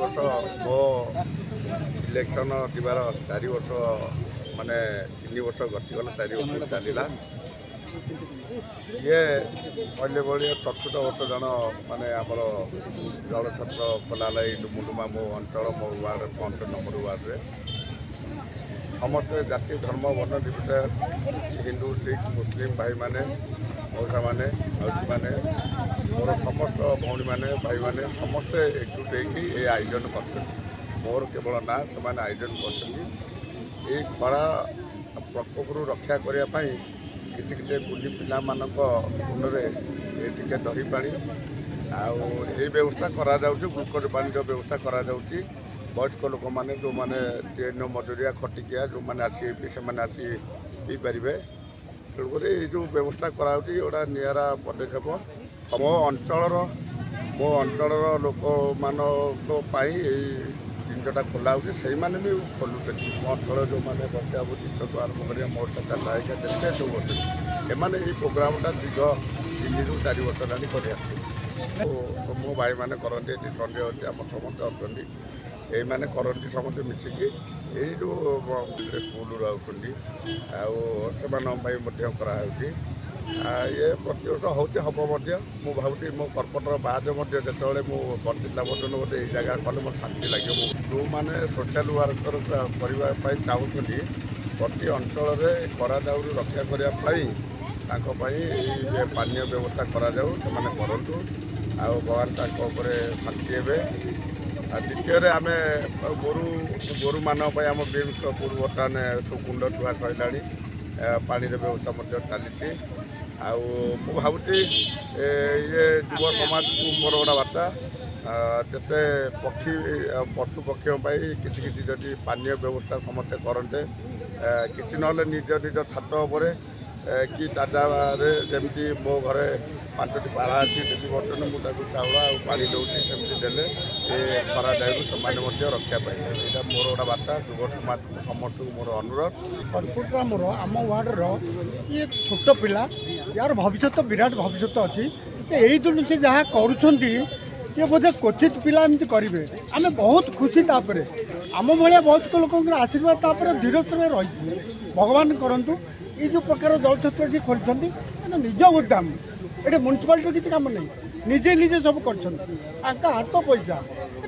वर्ष मो इलेक्शन दिवार 4 वर्ष माने 3 वर्ष गतिगला 4 वर्ष चलला ये पहले भाई 64 वर्ष जन माने आमर जल छत्र खोलाला डुमुडुमा मो अंचल मो वार्ड 5 नंबर वार्ड रे समस्त जाति धर्म वर्ण निर्विशेष हिंदू सिख मुस्लिम भाई माने मौसा माने मौसी माने मोर समस्त भौणी माने भाई माने समस्त एकजुट होकर आयोजन कर मोर केवल ना से आयोजन कर खरा प्रकोप रक्षा करने किसी किसी बुढ़ी पिला मुंडे टे दही पा व्यवस्था करा ग्लुकोज पानी व्यवस्था करा वयस्क लोक मैंने जो मैंने ट्रेन मजूरिया खटिकिया जो मैंने आसी पी पारे तेणुक जो व्यवस्था करा निरा पदक्षेप मो अंचल लोक मान जिनटा खोला से भी खोलुचे मो अंचल जो मैंने बच्चा बुद्धि आरम्भ कर मोर्चा चलाइका जिते सब अच्छे एम प्रोग्रामटा दीर्घ 3 ରୁ 4 वर्ष जानी कर मो भाई मैंने करते संडे अच्छे आम समस्त अच्छा ये मैंने करती समस्त मिसिकी जो स्कूल रोचे आए ये प्रतिवर्ष होते हम मु भावी मो कर्पटर बाद जो जिला पर्यटन गोटे जगह कले मत शांति लगे जो मैंने सोशल वर्कर करने चाहूँगी प्रति अंचल खरा दाउरू रक्षा करने पानी व्यवस्था करूँ भगवान शांति हे द्वितीय आम गोरु मान आम बीमपुर बर्तमान सब कुंड धुआ सरला पानी व्यवस्था चली भावी ये युव समाज को मोर गोटा बार्ता जिते पक्षी पशु पक्षी किसी जदि पानी व्यवस्था समस्ते करते कि ना निज निज छात पर कि ताजारे जमी मो घरे 5टी पारा अच्छी देवी बर्तन मुझे चाउल आ पानी दूसरी सेमती देले खरा दायरू से रक्षा पाए यहाँ मोर गोटा बार्ता युव समाज समस्त मोर अनुरोध कर्पूटा मोर आम वार्डर ये छोट पिला यार भविष्य विराट भविष्य अच्छी यही दिन से जहाँ कर बोधे क्वचित पिला एमती करेंगे आम बहुत खुशी तापर आम भाया वयस्क लोक आशीर्वाद धीरे धीरे रही भगवान करूँ ये जो प्रकार जल क्षेत्र खोलते निज उद्यम ये म्यूनिसिपालिटी किसी कम नहीं निजे निजे सब कर हाथ पैसा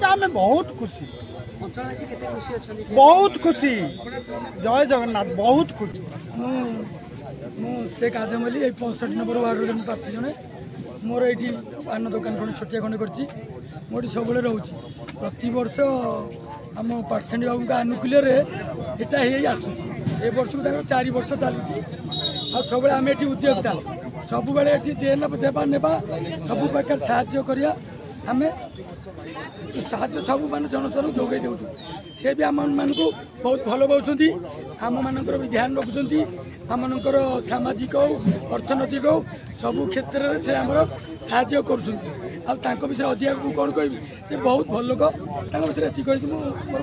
आम बहुत खुशी बहुत खुशी जय जगन्नाथ बहुत खुशी शेख आदम अली 65 नंबर वार्ड प्रार्थी जड़े मोर ये पान दुकान खंड छोटिया खंडे कर सब रोचे प्रति वर्ष आम पार्सेंट बाबू का आनुकूल्य यहाँ आसूँ ए वर्ष को 4 वर्ष चलुची आ सब आम ये उद्योगता सब बेले देवा नेबा सब प्रकार साहाय्य करिया आम साहाय्य सब मान जनसाधारण जोगे दे सी भी आम मानक बहुत भल पाँच आम मानकर भी ध्यान रखुंट आम मानकर सामाजिक अर्थनैतिक सब क्षेत्र में से आमर साहाय्य कर विषय अधिक कौन कह बहुत भल लोक विषय ये मोर